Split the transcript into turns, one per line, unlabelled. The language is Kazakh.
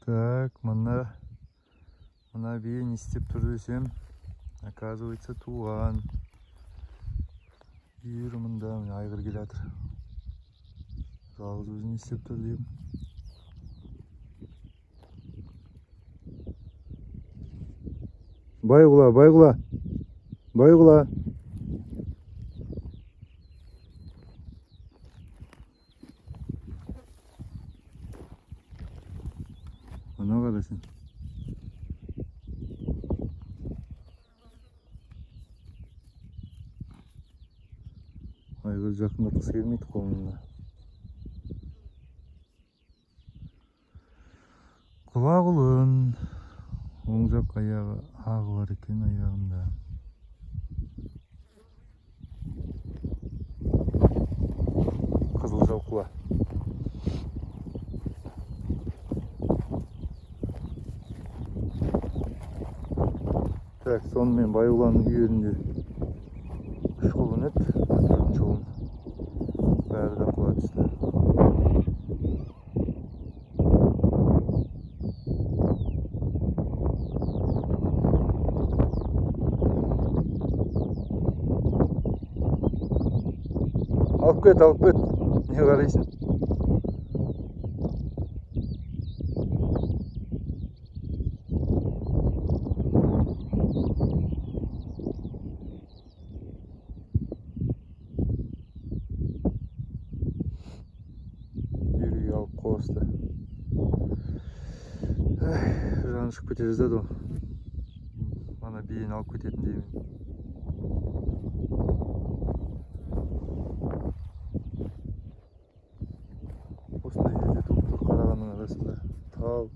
Так, мына бие не істеп тұр десем, оказывается, туған. Үйірі мұнда айғыр келе жатыр. Жалғыз өзін істеп тұр деймін. Байғұла, байғұла, байғұла. Ана қарасын. Айғыр жақындатқысы келмейді қолына. Құлағұлын. Оң жақ аяғы ағы бар екен аяғында. Қызыл жалқұла. Так, сонымен байғұланың үйерінде үш құлын еді, төртінші құлын. Бәрі де құла түсті. Алып кет. Не қарайсың? Үйрей алып қосты. Жаны шығып кете жаздады ғой. Ана биені алып кететін деймін. Осындай жерде тұр қарағанның арасында. Тал.